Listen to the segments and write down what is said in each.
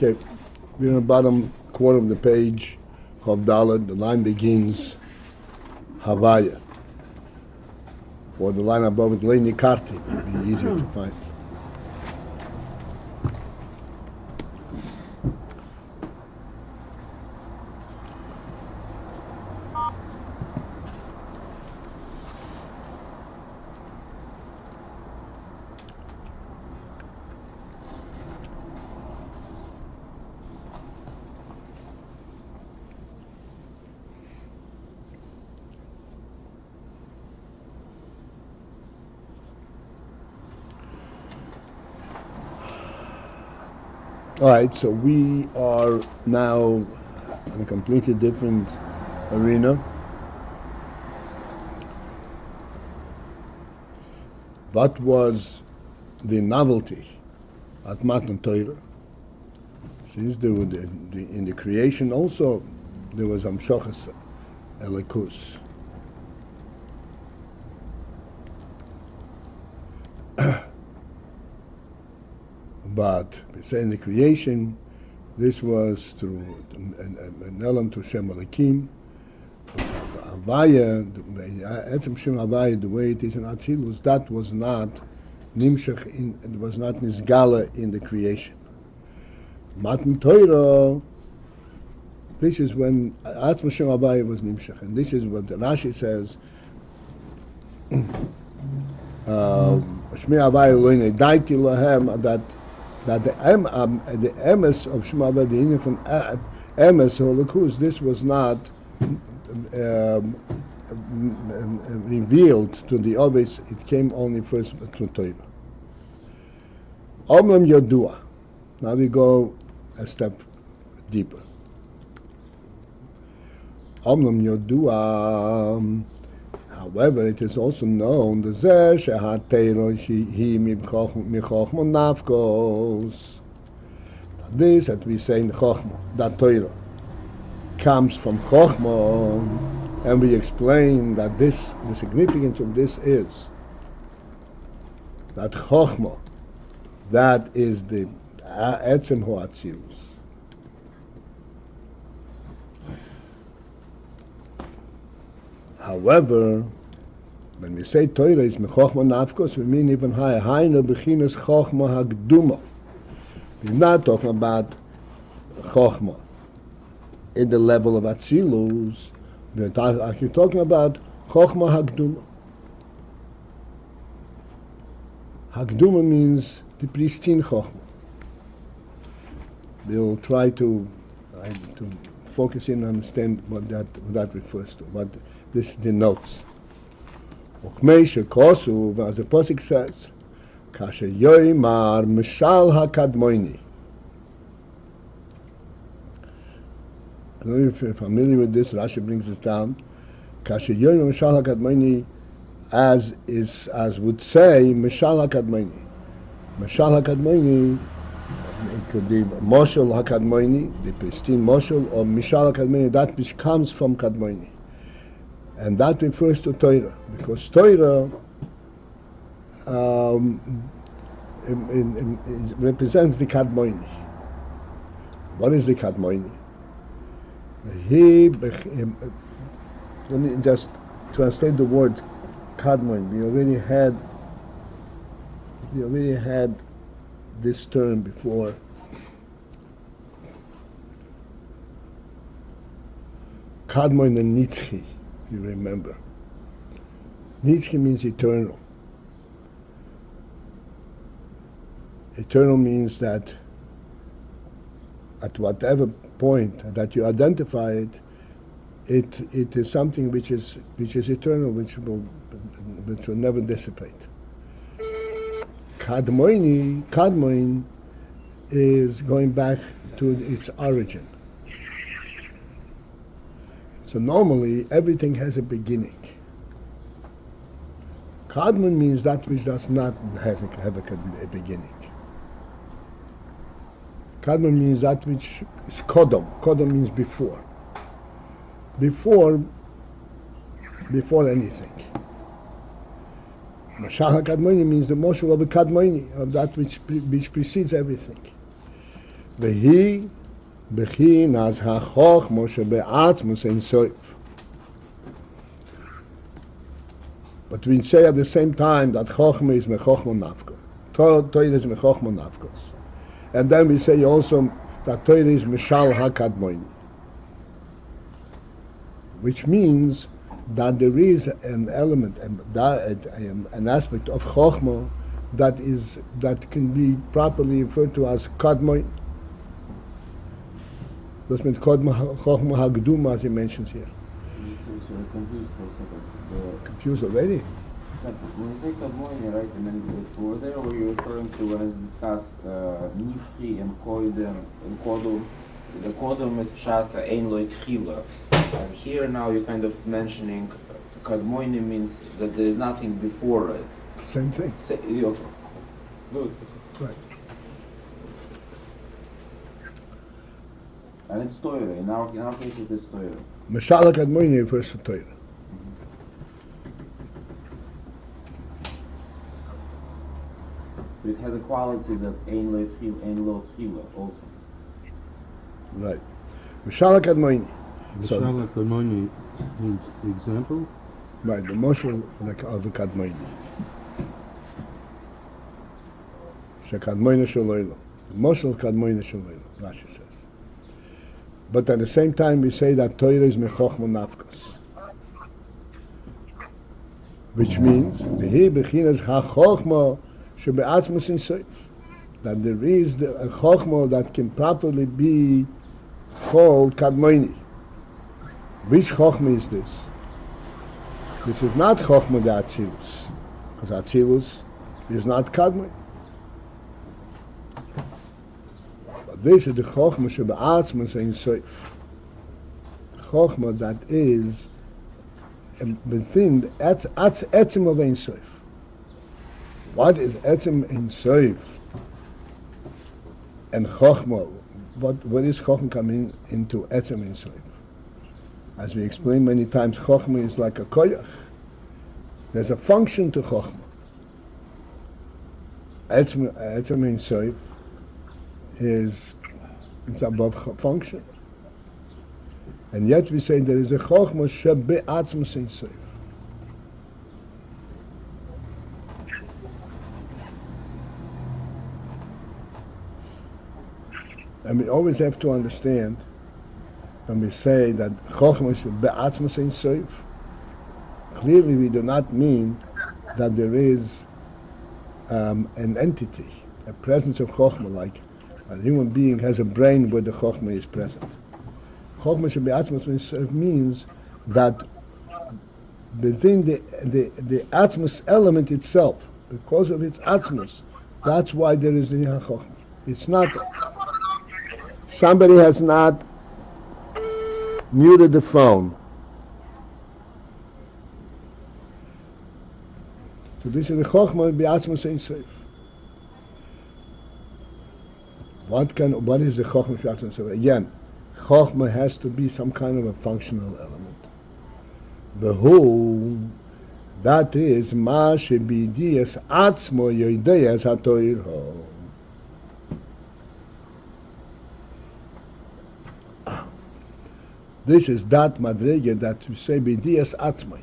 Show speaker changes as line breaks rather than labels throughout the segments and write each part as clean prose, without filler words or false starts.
Okay, we're in the bottom quarter of the page, Chav Daled. The line begins Havaya. Or the line above it, Leini Karti, would be easier to find. All right, so we are now in a completely different arena. What was the novelty at Matan Torah? Since there were in the creation also there was Amshochas Elikus. But we say in the creation, this was through an elam to Shem Alekim. Havaya, Etzem Shem Havaya, the way it is in Atzilus, that was not Nimshach, it was not Nisgala in the creation. Matan Torah, this is when Etzem Shem Havaya was Nimshach, and this is what the Rashi says. Shmi Havaya Loine Daiti Lahem, that the emes of Shema Havaya, the union from emes or Lakus, this was not revealed to the obvious. It came only first to Torah. Omlam Yodua. Now we go a step deeper. Omlam Yodua. However, it is also known that this that we say in Chochmah, that Torah comes from Chochmah, and we explain that the significance of this is that Chochmah, that is the Etzem Ho'atzilus. However, when we say Torah is mechochma nafkos, we mean even higher. Hainu bechinas chochma hagduma. We're not talking about chochma in the level of atzilus. We're actually talking about chochma hagduma. Hagduma means the pristine chochma. We'll try to focus in and understand what that refers to. What this denotes. Ukmeisha kosu, as the Pasuk says, Kasha yoimar mishal hakadmoini. I don't know if you're familiar with this. Rashi brings this down. Kasha yoimar mishal hakadmoini, as would say mishal hakadmoini. Mishal hakadmoini, it could be moshel hakadmoini, the pristine moshel, or mishal hakadmoini, that which comes from kadmoini. And that refers to Torah, because Torah it represents the Kadmoini. What is the Kadmoini? Let me just translate the word Kadmoin. We already had this term before. Kadmoin and Nitzchi. You remember. Nitzchi means eternal. Eternal means that at whatever point that you identify it is something which is eternal, which will never dissipate. Kadmoin is going back to its origin. So normally, everything has a beginning. Kadmon means that which does not have a beginning. Kadmon means that which is Kodom. Kodom means before. Before anything. Mashal HaKadmoni means the moshel of a Kadmoni, of that which precedes everything. והיא בחינס החוכמה שבעצמוס אין סוף. But we say at the same time that Chochmah is Mechochmah Nafkos. Torah is Mechochmah Nafkos. And then we say also that Torah is Mishal HaKadmoini. Which means that there is an element, an aspect of Chochmah that can be properly referred to as Kadmoin. That's meant Chochmah HaGduma, as he mentions here.
So I'm confused for a second.
Confused already?
When you say Kadmoin, right, and then over there were you referring to when it's discussed Nitzchi and Koidem and Kodum. The Kodum is Pshat Ein Lo Tchila. And here now you're kind of mentioning Kadmoin means that there is nothing before it.
Same thing.
Okay. Good.
Right.
And it's Torah. In our case it is Torah.
Mishal HaKadmoini refers to Torah.
So it has a quality that Ein Lo Tchila also.
Right. Mishal HaKadmoini.
Mishal HaKadmoini means the example?
Right, the moshel of the Kadmoini. Shekadmoini Shaloilo. The moshel Kadmoini Shaloilo, Rashi says. But at the same time we say that Torah is Mechochmah Nafkos. Which means, V'hi B'chinas HaChochmah Shebe'atzmus Insoif. That there is a Chochmah that can properly be called Kadmoini. Which Chochmah is this? This is not Chochmah de Atzilus, because Atzilus is not Kadmoin. But this is the Chochmah Shebe'atzmus Insoif. Chochmah that is within the Etzem of Ein Sof. What is Etzem Ein Sof? And Chochmah, what is Chochmah coming into Etzem Ein Sof? As we explained many times, Chochmah is like a koyach. There's a function to Chochmah. Etzem Ein Sof is above function. And yet we say there is a Chochmah shebe'atzmus ein sof. And we always have to understand when we say that Chochmah shebe'atzmus ein sof, clearly we do not mean that there is an entity, a presence of Chochmah, like a human being has a brain where the Chochmah is present. Chochmah shebe'atzmus means that within the atzmus element itself, because of its atzmus, that's why there is the Chochmah. It's not, somebody has not muted the phone. So this is the Chochmah be'atzmus ein sof. What is the Chochmah be'atzmus ein sof? Again, Chochmah has to be some kind of a functional element. The whole, that is, ma shebidias atzmo yoideyas hatoiro. This is that madrege that we say bidias atzmai.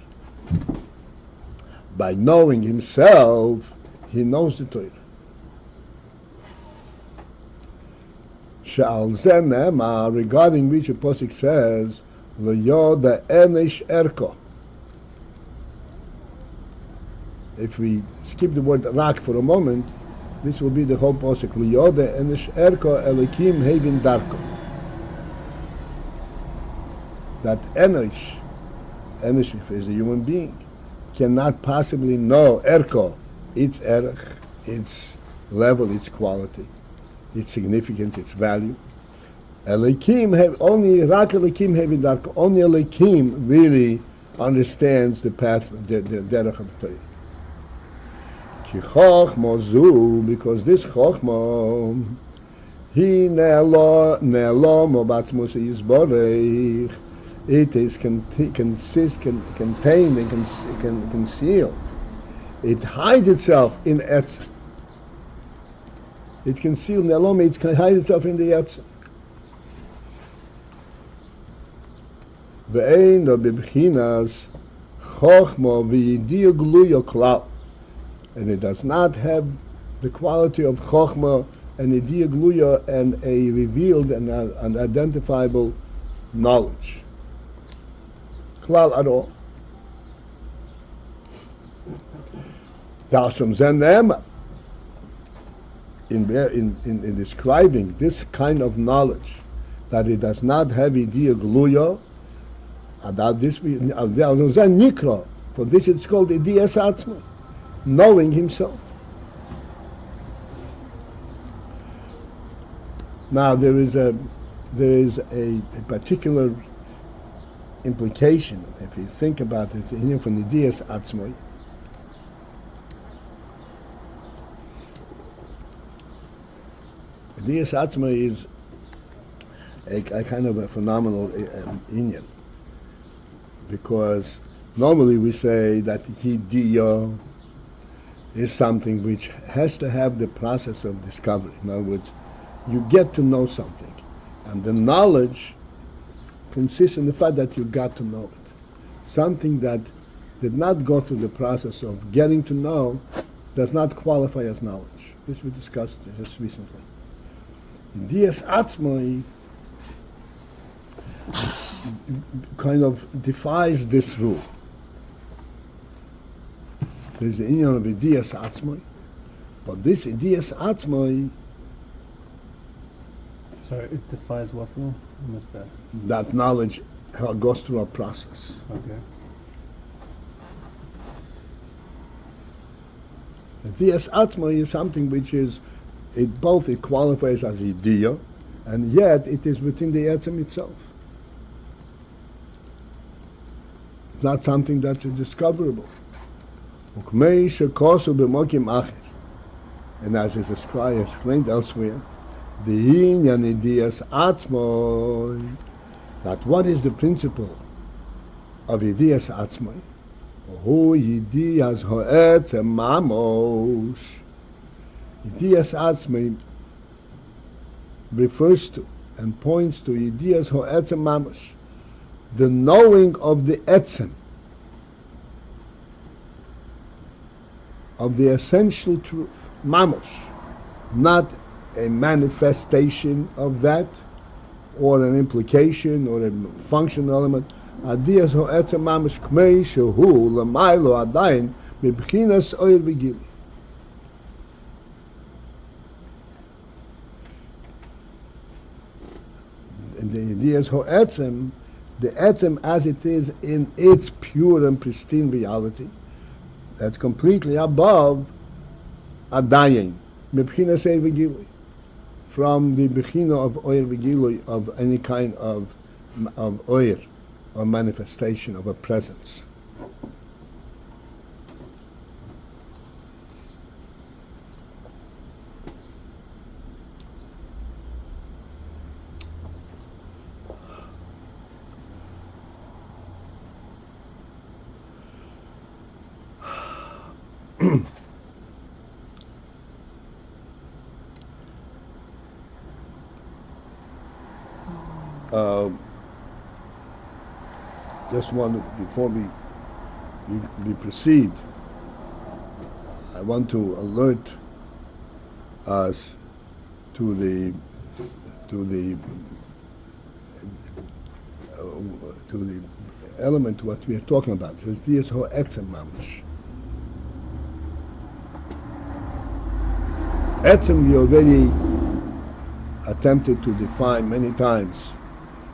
By knowing himself, he knows the Torah. She'al zeh ne'emar, regarding which the Pasuk says, Lo yoda enish erko. If we skip the word rak for a moment, this will be the whole Pasuk. Lo yoda enish erko elikim hevin darko. That enish is a human being, cannot possibly know erko, its erech, its level, its quality, its significance, its value. Elikim have only rak elikim hevin darko. Only elikim really understands the path, the derech of the Torah. Ki chochma zu, because this chochma, he ne'elo mobatzmus yizborech. It is contained and concealed. It hides itself in etzem. It conceals Nelome, it can hide itself in the Yetzim. Ve'ein lo bibchinas chochma v'yidiya gluya klal. And it does not have the quality of chochma and yidiya gluya and a revealed and identifiable knowledge. Klal at all. Dasham zen ne'ema. In describing this kind of knowledge, that it does not have idea gluya, about this nikra. For this it's called idea satzma, knowing himself. Now there is a particular implication if you think about it here from idea satzma. Idea satzma is a kind of a phenomenal inyan, because normally we say that hidiya is something which has to have the process of discovery. In other words, you get to know something, and the knowledge consists in the fact that you got to know it. Something that did not go through the process of getting to know does not qualify as knowledge. This we discussed just recently. Dias Atzmai kind of defies this rule. There's the inyan of Dias Atzmai, but this Dias Atzmai,
sorry, it defies what rule? I missed that.
That knowledge goes through a process.
Okay.
Dias Atzmai is something which is it qualifies as idea, and yet it is within the etzem itself. It's not something that's discoverable. And as is explained elsewhere, the inyan idiyas atzmoi, that what is the principle of idiyas atzmoi? Hu idiyas ho'etzem mamosh. Idiyas Atzmai refers to and points to Idiyas Ho'etzem Mamash, the knowing of the Etzem, of the essential truth, Mamash, not a manifestation of that, or an implication, or a functional element. Idiyas Ho'etzem Mamash Kmei Shehu L'maylo Adayin Mibchinas Oyer V'gili. And the idea is ho'etzem, the etzem as it is in its pure and pristine reality, that's completely above adayin, mebchina seir v'gilui, from the bechina of oyer v'gilui, of any kind of oyer, or manifestation of a presence. Just one before we proceed, I want to alert us to the element what we are talking about. This is etzem mamash. Etzem we already attempted to define many times,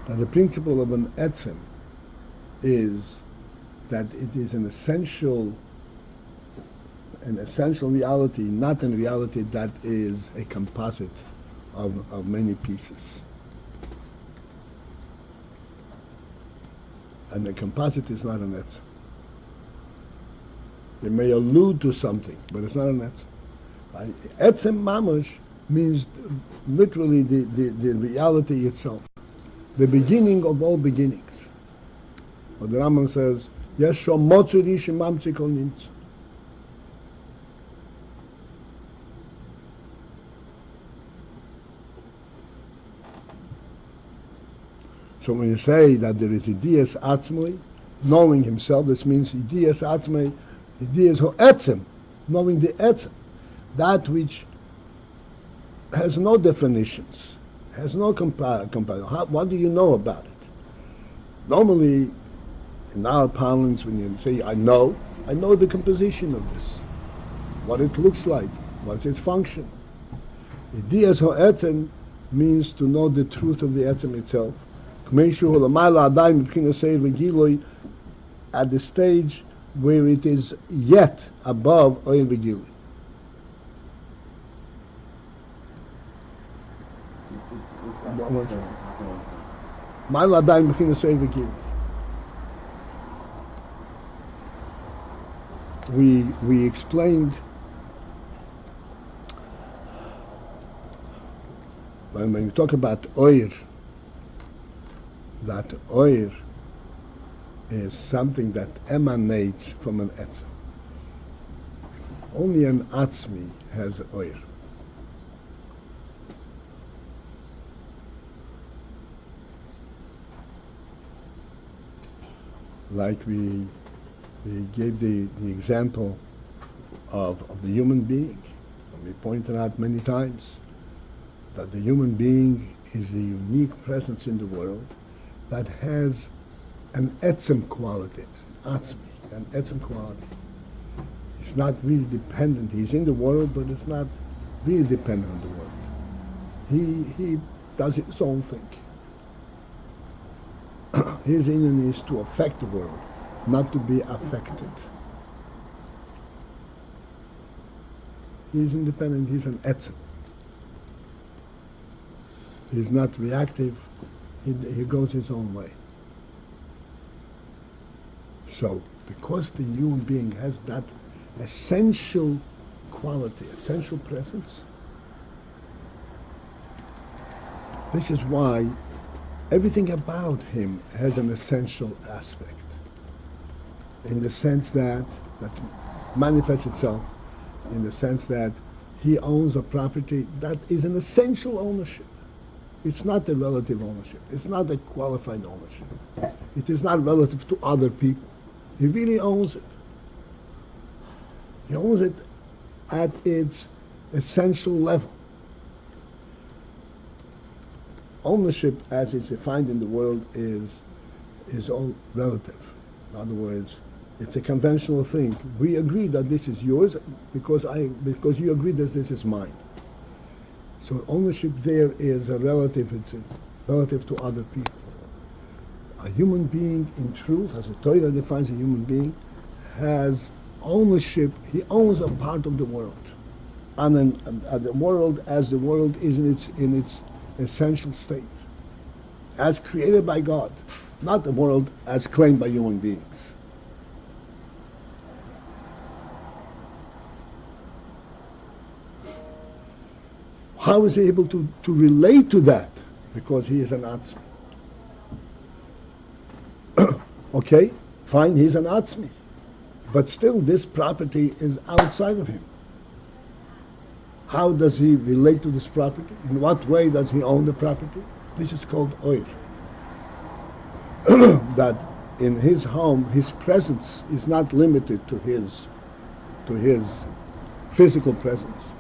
that the principle of an etzem is that it is an essential reality, not a reality that is a composite of many pieces. And the composite is not an etzem. It may allude to something, but it's not an etzem. Etzem mamash means literally the reality itself, the beginning of all beginnings. What the Rambam says, Yesh shomotzu rishim mamtzi kol nimtzu. So when you say that there is Idiyas Atzmoi, knowing himself, this means Idiyas Atzmoi, Idiyas Ho'etzem, knowing the Etzem, that which has no definitions, has no comparison. What do you know about it? Normally, in our parlance, when you say, I know the composition of this, what it looks like, what's its function. Idiyas Ho'etzem means to know the truth of the Etzem itself. At the stage where it is yet above Ayin Begili. We explained when we talk about Oyer, that Oyer is something that emanates from an Etzem. Only an Atzmi has Oyer. Like we gave the example of the human being. And we pointed out many times that the human being is a unique presence in the world that has an etzem quality, an atzmi, an etzem quality. He's not really dependent. He's in the world, but it's not really dependent on the world. He does his own thing. His inyan is to affect the world, not to be affected. He's independent. He's an etzem. He's not reactive. He goes his own way. So, because the human being has that essential quality, essential presence, this is why everything about him has an essential aspect, in the sense that manifests itself in the sense that he owns a property that is an essential ownership. It's not a relative ownership. It's not a qualified ownership. It is not relative to other people. He really owns it. He owns it at its essential level. Ownership, as it's defined in the world, is all relative. In other words, it's a conventional thing. We agree that this is yours because you agree that this is mine. So ownership there is a relative. It's relative to other people. A human being, in truth, as the Torah defines a human being, has ownership. He owns a part of the world, and the world as the world is in its essential state, as created by God, not the world as claimed by human beings. How is he able to relate to that? Because he is an Atzmi. Okay, fine, he's an Atzmi. But still, this property is outside of him. How does he relate to this property? In what way does he own the property? This is called Oir. That in his home, his presence is not limited to his physical presence.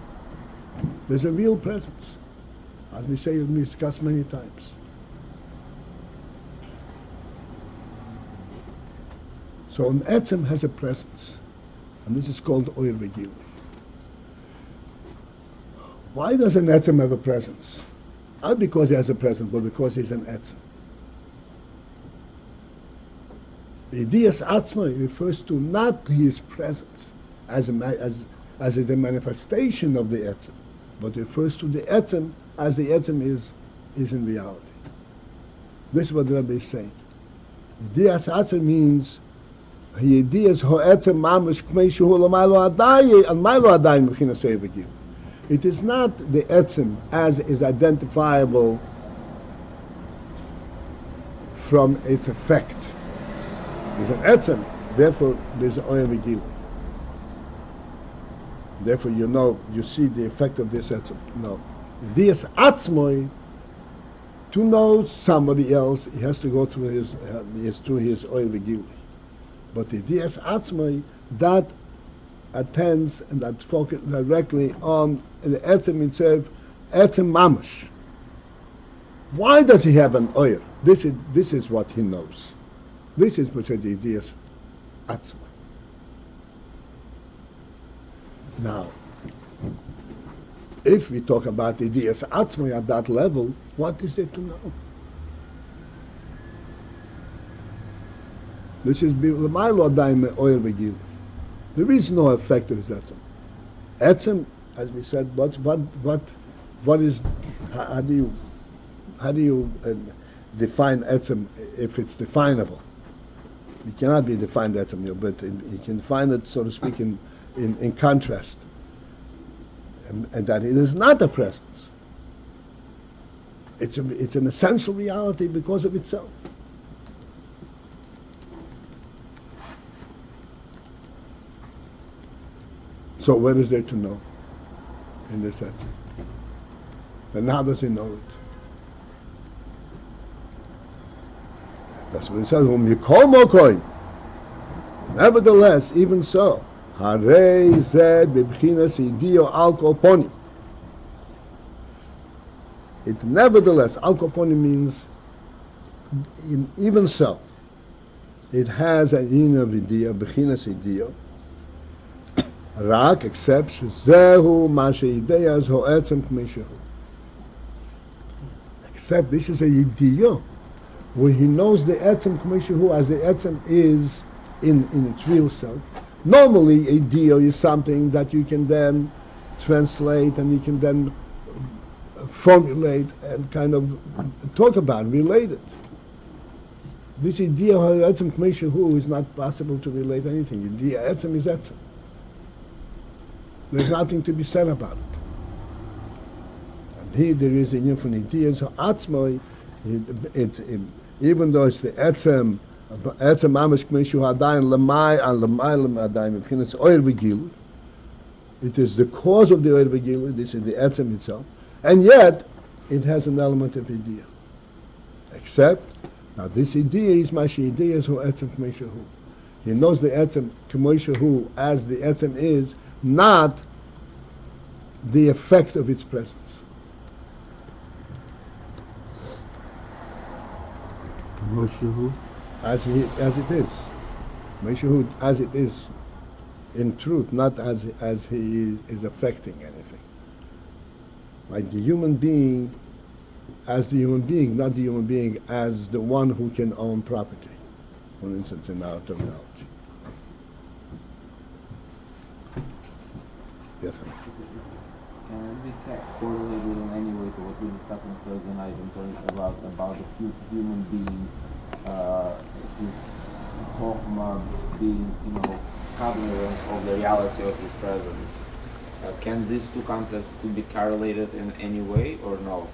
There's a real presence, as we say, we discussed many times. So an etzem has a presence, and this is called Oir Vegili. Why does an etzem have a presence? Not because he has a presence, but because he's an etzem. The Idiyas Atzma refers to not his presence as is a manifestation of the etzem, but refers to the etzem as the etzem is in reality. This is what the Rabbi is saying. Idiyas Atzma means Idiyas Ho'etzem Mamish Kmei Shehu L'maylo Adayi and Maylo Adayi M'china So'e V'gil. It is not the etzem as is identifiable from its effect. There's an etzem, therefore there's an Oyer V'gil. Therefore you see the effect of this etzem. No. This atzmoi To know somebody else, he has to go through his oil begili. But the Dias Atzmai, that attends and that focuses directly on the Etzem itself, Etzem Mamash. Why does he have an oil? This is what he knows. This is what the Dias Atzmai. Now, if we talk about the Dias Atzmai at that level, what is there to know? This is my Lord Daim oil begil. There is no effect of his etzem. Etzem, as we said, what is? How do you define etzem if it's definable? It cannot be defined etzem, but you can find it, so to speak, in contrast, and that it is not a presence. It's an essential reality because of itself. So what is there to know in this sense? And how does he know it? That's what it says. Nevertheless, even so, Harei zeh b'bchinas idio al kol ponim. It nevertheless, al kol ponim means even so. It has an in of idio, b'chinas idio. Rak, except shezehu ma sheideyas ho'etzem k'mei shehu. Except this is a idio, where he knows the etzem k'mei shehu as the etzem is in its real self. Normally, a deal is something that you can then translate and you can then formulate and kind of talk about, relate it. This idea of etzem k'mei shehu is not possible to relate anything. Idea etzem is etzem. There's nothing to be said about it. And here there is a uniform idea. So atzmai, even though it's the etzem mamish k'mei shehu adayin lemay and lemay adayin it's oil begilu. It is the cause of the oil begilu. This is the etzem itself, and yet it has an element of idea. Except now this idea is mashi idea is hu etzem k'mei shehu. He knows the etzem k'mei shehu as the etzem is, not the effect of its presence. As it is. Meshahu as it is in truth, not as he is affecting anything. Like the human being as the human being, not the human being as the one who can own property, for instance, in our terminology. Yes, sir.
Can it be correlated in any way to what we discussed on Thursday night in terms about the human being, his chokhmah being, cognizance of the reality of his presence? Can these two concepts be correlated in any way or no?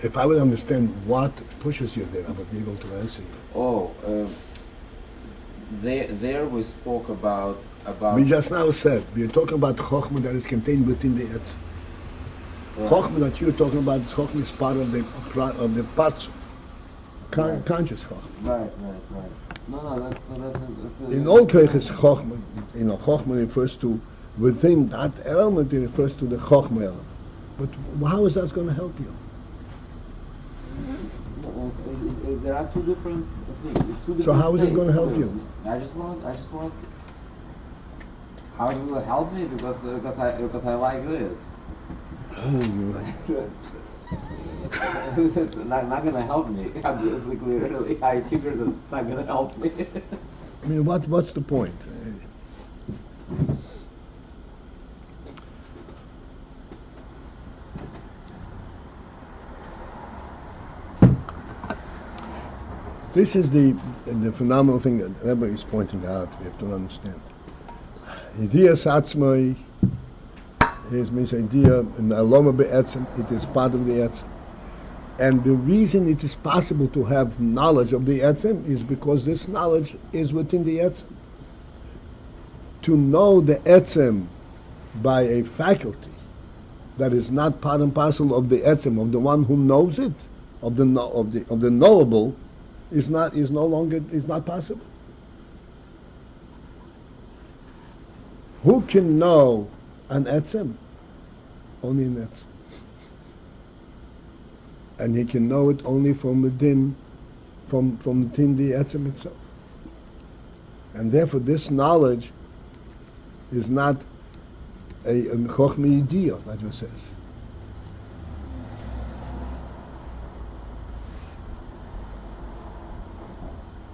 If I would understand what pushes you there, I would be able to answer you.
There we spoke about.
We just now said we are talking about chokhmah that is contained within the etz. Right. Chokhmah that you're talking about, chokhmah is part of the parts, conscious chokhmah.
Right. No, that's
in all cases, chokhmah. Chokhmah refers to within that element. It refers to the chokhmah element. But how is that going to help you?
There are two different things.
So how is it going to help you?
I just want. How will it help me? Because I like this. It's not going to help me. Obviously, clearly, I figured that it's not going to help me.
I mean, what's the point? This is the phenomenal thing that Rebbe is pointing out. We have to understand. Idea satzmai means idea in aloma be'etzem. It is part of the etzem. And the reason it is possible to have knowledge of the etzem is because this knowledge is within the etzem. To know the etzem by a faculty that is not part and parcel of the etzem, of the one who knows it, of the knowable, is not possible. Who can know an etzem? Only an etzem. And he can know it only from within the etzem itself. And therefore this knowledge is not a chokhmah yediyah, that it says.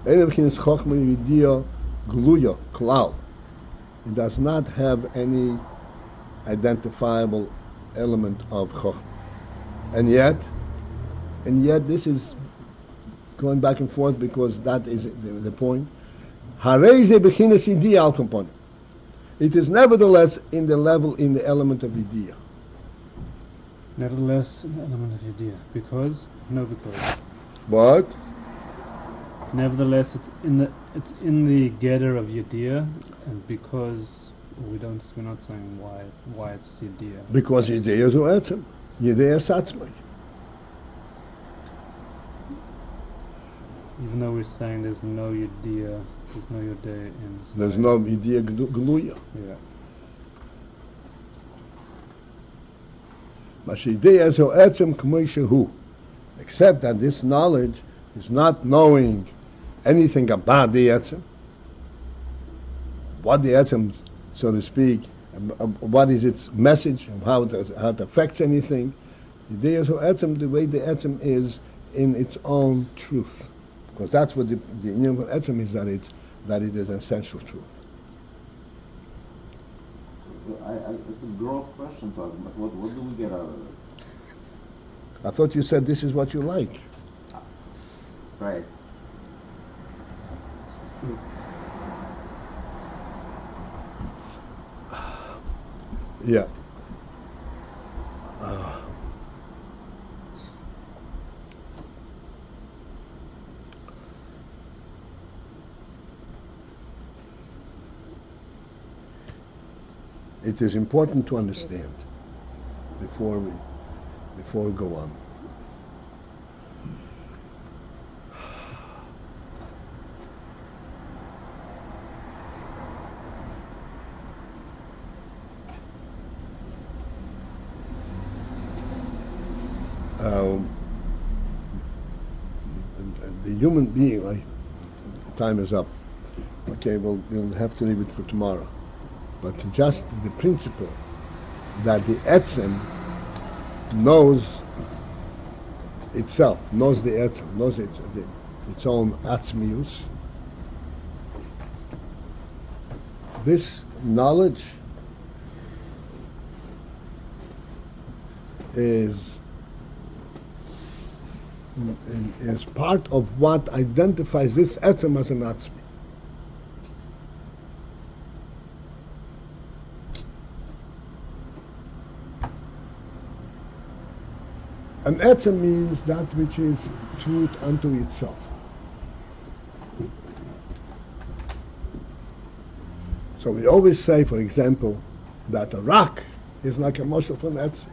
Everything is chokhmah yediyah gluya, klal. It does not have any identifiable element of chokhmah. And yet this is going back and forth because that is the point. Harei ze bechinas yediyah al component. It is nevertheless in the element of idea.
Nevertheless, an element of idea. Because?
What?
Nevertheless, it's in the gather of idea, and because we're not saying why it's idea.
Because idea is etzem. Idea is atzmai.
Even though we're saying there's no idea inside.
There's no idea gluya.
Yeah.
Except that this knowledge is not knowing anything about the etzem, what the etzem, so to speak, what is its message, how it affects anything. The way the etzem is in its own truth, because that's what the union of etzem is, that it is essential truth.
It's a broad question to ask, but what do we get out of it?
I thought you said this is what you like.
Right.
Yeah. It is important to understand before we go on. The human being, time is up. Okay, we'll have to leave it for tomorrow. But just the principle that the etzem knows itself, knows the etzem, knows its own atzmius. This knowledge is part of what identifies this etzem as an atzmi. An etzem means that which is truth unto itself. So we always say, for example, that a rock is like a moshel from etzem,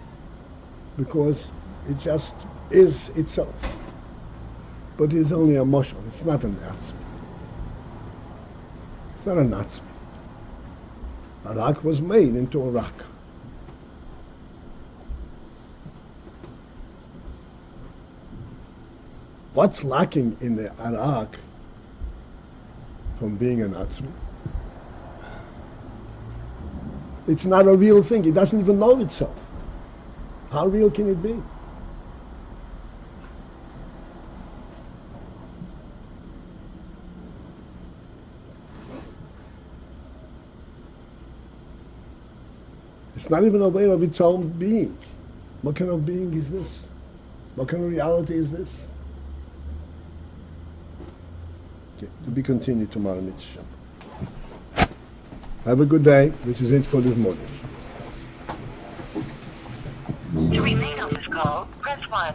because it just is itself. But it's only a moshel, it's not an etzem. It's not an etzem. A rock was made into a rock. What's lacking in the arak from being an atzmi? It's not a real thing. It doesn't even know itself. How real can it be? It's not even aware of its own being. What kind of being is this? What kind of reality is this? To be continued tomorrow, Mitzvah. Have a good day. This is it for this morning.
To remain on this call, press 1.